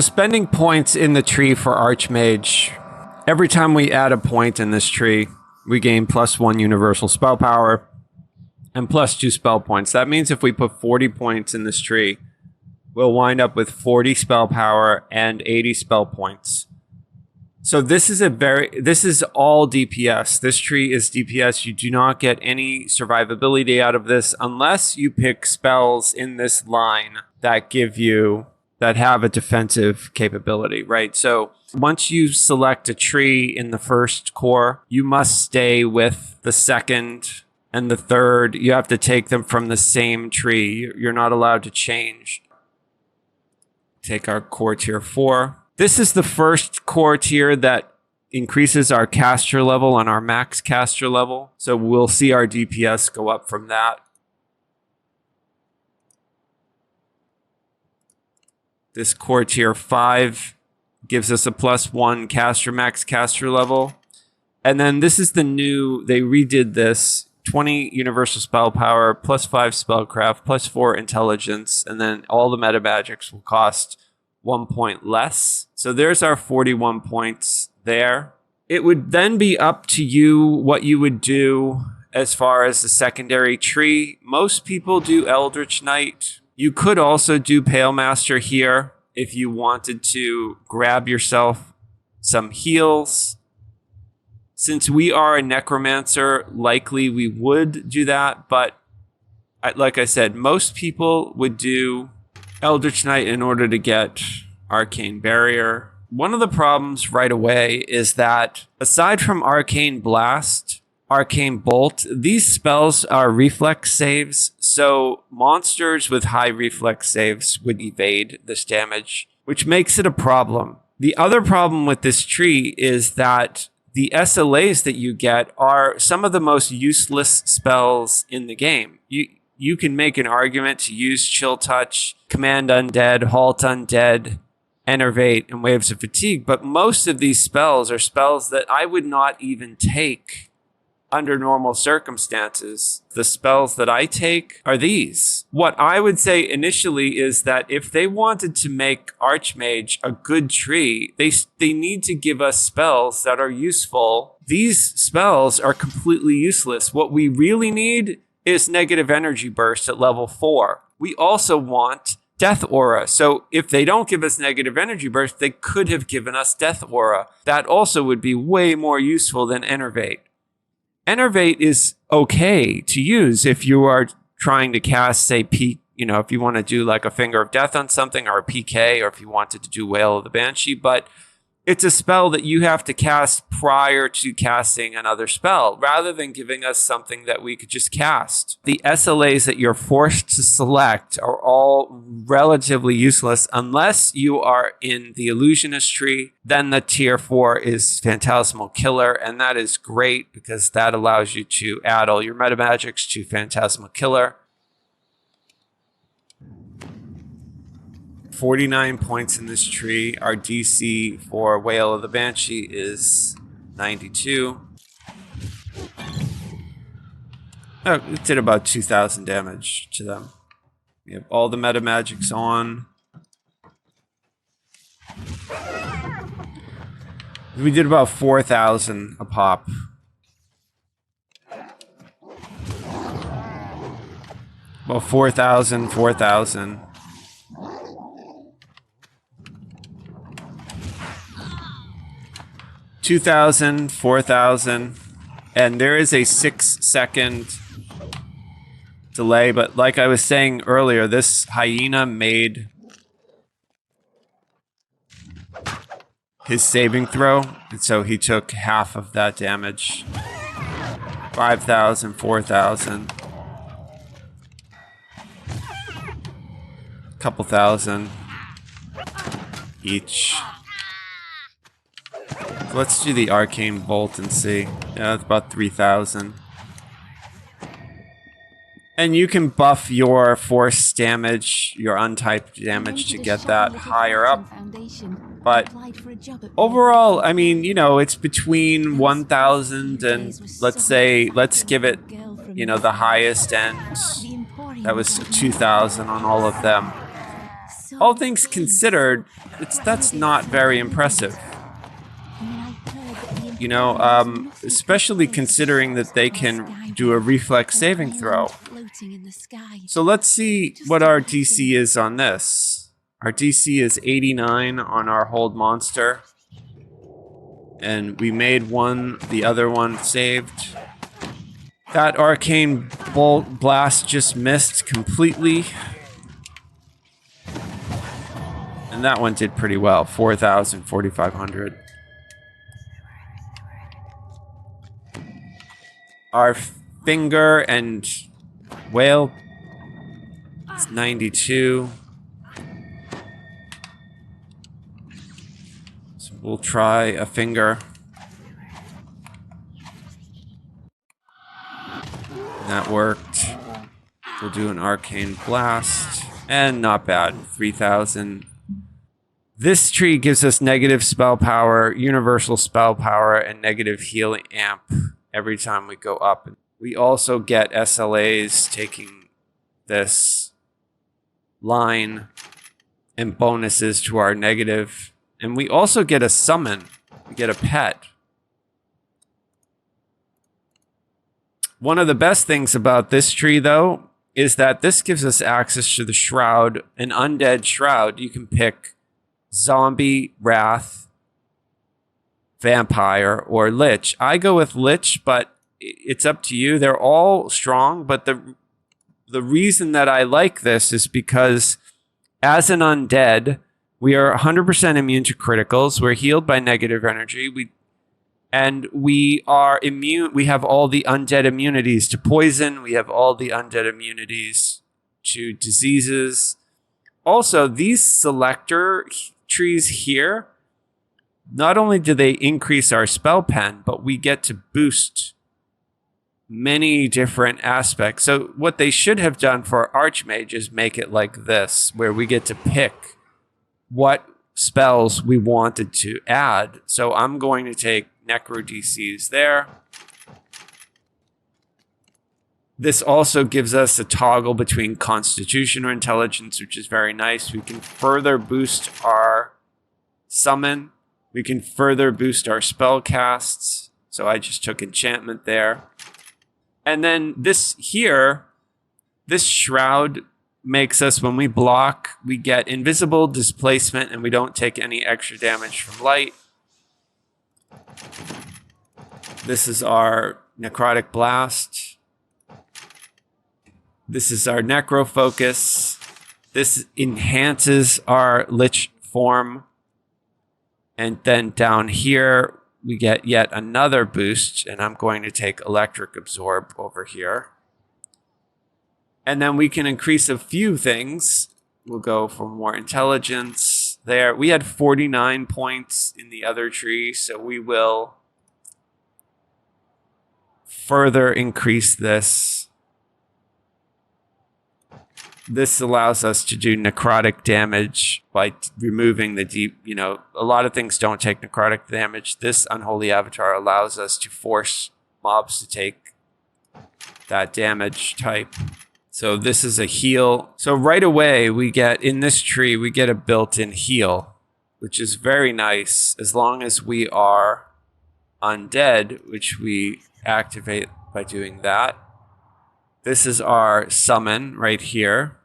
Spending points in the tree for Archmage, every time we add a point in this tree, we gain +1 universal spell power and +2 spell points. That means if we put 40 points in this tree, we'll wind up with 40 spell power and 80 spell points. So this is all DPS. This tree is DPS. You do not get any survivability out of this unless you pick spells in this line that have a defensive capability, right? So once you select a tree in the first core, you must stay with the second and the third. You have to take them from the same tree. You're not allowed to change. Take our core tier 4. This is the first core tier that increases our caster level and our max caster level. So we'll see our DPS go up from that. This core tier 5 gives us a +1 caster max caster level. And then this is the new, they redid this, 20 universal spell power, +5 spellcraft, +4 intelligence, and then all the meta magics will cost 1 point less. So there's our 41 points there. It would then be up to you what you would do as far as the secondary tree. Most people do Eldritch Knight. You could also do Pale Master here if you wanted to grab yourself some heals. Since we are a necromancer, likely we would do that, but like I said, most people would do Eldritch Knight in order to get Arcane Barrier. One of the problems right away is that aside from Arcane Blast, Arcane Bolt, these spells are reflex saves, so monsters with high reflex saves would evade this damage, which makes it a problem. The other problem with this tree is that the SLAs that you get are some of the most useless spells in the game. You can make an argument to use Chill Touch, Command Undead, Halt Undead, Enervate, and Waves of Fatigue, but most of these spells are spells that I would not even take under normal circumstances. The spells that I take are these. What I would say initially is that if they wanted to make Archmage a good tree, they need to give us spells that are useful. These spells are completely useless. What we really need is negative energy burst at level 4. We also want Death Aura. So if they don't give us negative energy burst, they could have given us Death Aura. That also would be way more useful than Enervate. Enervate is okay to use if you are trying to cast, say, if you want to do like a Finger of Death on something or a PK, or if you wanted to do Wail of the Banshee, but it's a spell that you have to cast prior to casting another spell, rather than giving us something that we could just cast. The SLAs that you're forced to select are all relatively useless unless you are in the Illusionist tree. Then the tier 4 is Phantasmal Killer, and that is great because that allows you to add all your meta magics to Phantasmal Killer. 49 points in this tree. Our DC for Wail of the Banshee is 92. Oh, it did about 2,000 damage to them. We have all the meta magics on. We did about 4,000 a pop. About 4,000, 4,000. 2,000, 4,000, and there is a 6-second delay, but like I was saying earlier, this hyena made his saving throw, and so he took half of that damage. 5,000, 4,000. Couple thousand each. So let's do the Arcane Bolt and see. Yeah, that's about 3,000. And you can buff your force damage, your untyped damage to get that higher up. But overall, I mean, it's between 1,000 and let's give it, the highest end. That was 2,000 on all of them. All things considered, that's not very impressive. You know, especially considering that they can do a reflex saving throw. So let's see what our DC is on this. Our DC is 89 on our hold monster. And we made one, the other one saved. That arcane bolt blast just missed completely. And that one did pretty well, 4,000, 4,500. Our finger and whale is 92. So we'll try a finger. That worked. We'll do an arcane blast. And not bad, 3,000. This tree gives us negative spell power, universal spell power, and negative healing amp every time we go up. We also get SLAs taking this line and bonuses to our negative. And we also get a summon. We get a pet. One of the best things about this tree, though, is that this gives us access to the shroud, an undead shroud. You can pick zombie, wrath, vampire, or lich. I go with lich, but it's up to you. They're all strong, but the reason that I like this is because as an undead, we are 100% immune to criticals. We're healed by negative energy. We are immune. We have all the undead immunities to poison. We have all the undead immunities to diseases. Also, these selector trees here, not only do they increase our spell pen, but we get to boost many different aspects. So what they should have done for Archmage is make it like this, where we get to pick what spells we wanted to add. So I'm going to take Necro DCs there. This also gives us a toggle between Constitution or Intelligence, which is very nice. We can further boost our summon. We can further boost our spell casts. So I just took enchantment there. And then this here, this shroud makes us, when we block, we get invisible, displacement, and we don't take any extra damage from light. This is our necrotic blast. This is our necro focus. This enhances our lich form. And then down here, we get yet another boost, and I'm going to take Electric Absorb over here. And then we can increase a few things. We'll go for more intelligence there. We had 49 points in the other tree, so we will further increase this. This allows us to do necrotic damage by removing the deep, a lot of things don't take necrotic damage. This Unholy Avatar allows us to force mobs to take that damage type. So this is a heal. So right away, we get, in this tree, we get a built-in heal, which is very nice as long as we are undead, which we activate by doing that. This is our summon right here.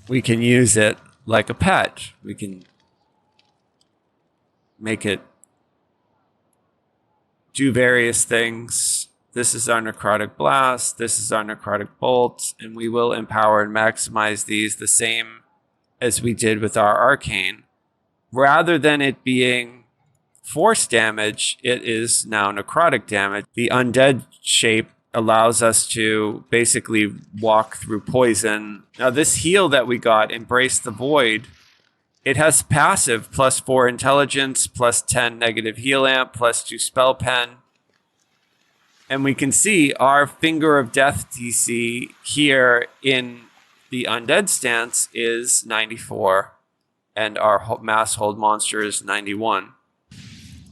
We can use it like a pet. We can make it do various things. This is our necrotic blast. This is our necrotic bolt. And we will empower and maximize these the same as we did with our arcane. Rather than it being force damage, it is now necrotic damage. The undead shape allows us to basically walk through poison. Now this heal that we got, Embrace the Void, it has passive +4 intelligence, +10 negative heal amp, +2 spell pen. And we can see our Finger of Death DC here in the undead stance is 94. And our mass hold monster is 91.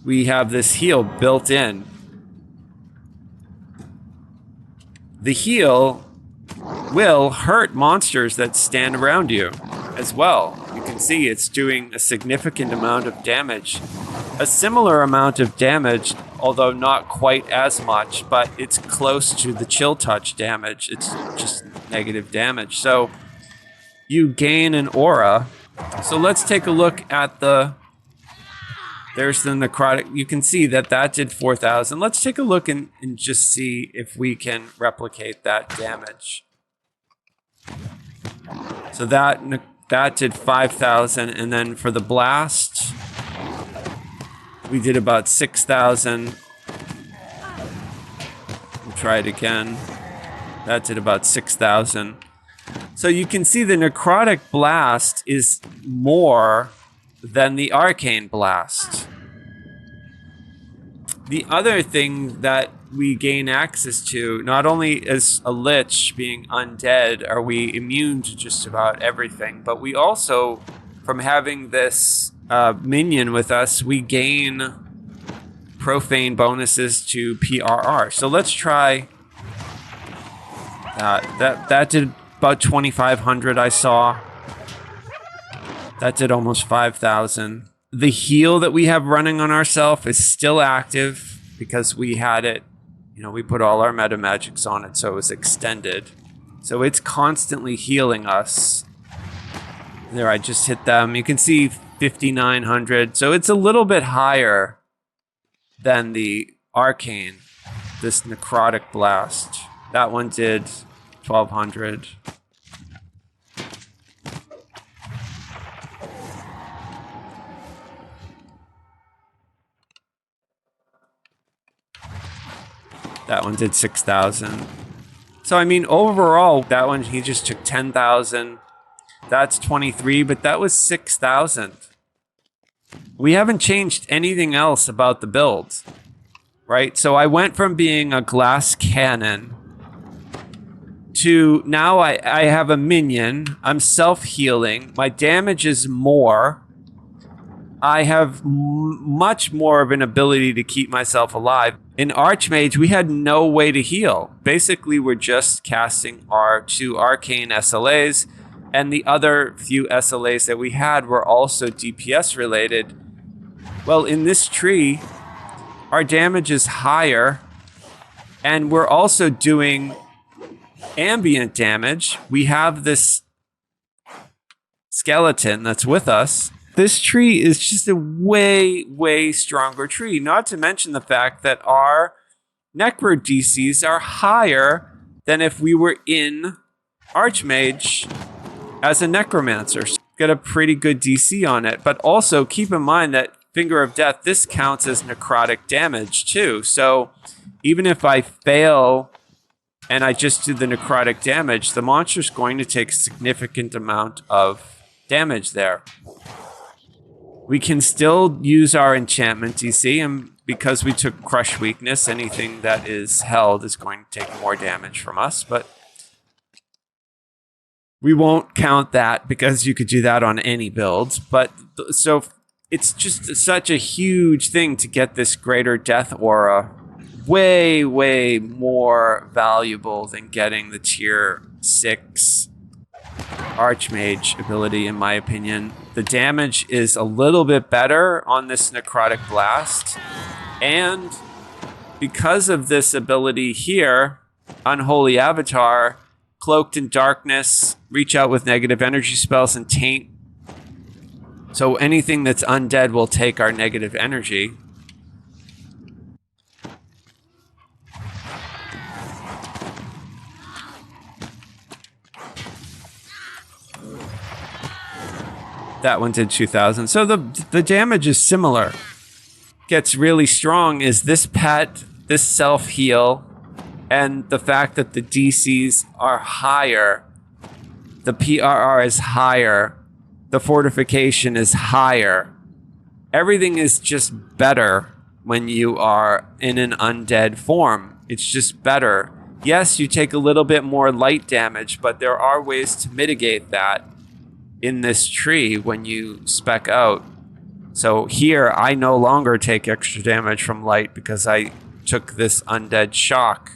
We have this heal built in. The heal will hurt monsters that stand around you as well. You can can see it's doing a significant amount of damage. A similar amount of damage, although not quite as much, but it's close to the chill touch damage. It's just negative damage. So you gain an aura. So let's take a look at there's the necrotic. You can see that did 4,000. Let's take a look and just see if we can replicate that damage. So that did 5,000, and then for the blast, we did about 6,000. We'll try it again. That did about 6,000. So you can see the necrotic blast is more than the arcane blast. The other thing that we gain access to, not only as a lich being undead are we immune to just about everything, but we also, from having this minion with us, we gain profane bonuses to PRR. So let's try that did about 2,500 I saw. That did almost 5,000. The heal that we have running on ourselves is still active because we had it, we put all our meta magics on it, so it was extended. So it's constantly healing us. There, I just hit them. You can see 5,900. So it's a little bit higher than the arcane, this necrotic blast. That one did 1,200. That one did 6,000. So, I mean, overall, that one, he just took 10,000. That's 23, but that was 6,000. We haven't changed anything else about the build, right? So I went from being a glass cannon to now I have a minion. I'm self-healing. My damage is more. I have much more of an ability to keep myself alive. In Archmage, we had no way to heal. Basically, we're just casting our 2 arcane SLAs, and the other few SLAs that we had were also DPS related. Well, in this tree, our damage is higher, and we're also doing ambient damage. We have this skeleton that's with us. This tree is just a way, way stronger tree. Not to mention the fact that our Necro DCs are higher than if we were in Archmage as a Necromancer. So got a pretty good DC on it. But also keep in mind that Finger of Death, this counts as necrotic damage too. So even if I fail and I just do the necrotic damage, the monster's going to take a significant amount of damage there. We can still use our enchantment DC, and because we took Crush Weakness, anything that is held is going to take more damage from us, but we won't count that because you could do that on any build. But so it's just such a huge thing to get this greater death aura. Way, way more valuable than getting the tier 6 Archmage ability, in my opinion. The damage is a little bit better on this necrotic blast, and because of this ability here, Unholy Avatar, Cloaked in Darkness, reach out with negative energy spells, and taint. So anything that's undead will take our negative energy. That one did 2,000. So the damage is similar. Gets really strong is this pet, this self-heal, and the fact that the DCs are higher. The PRR is higher. The fortification is higher. Everything is just better when you are in an undead form. It's just better. Yes, you take a little bit more light damage, but there are ways to mitigate that in this tree when you spec out. So here, I no longer take extra damage from light because I took this undead shock.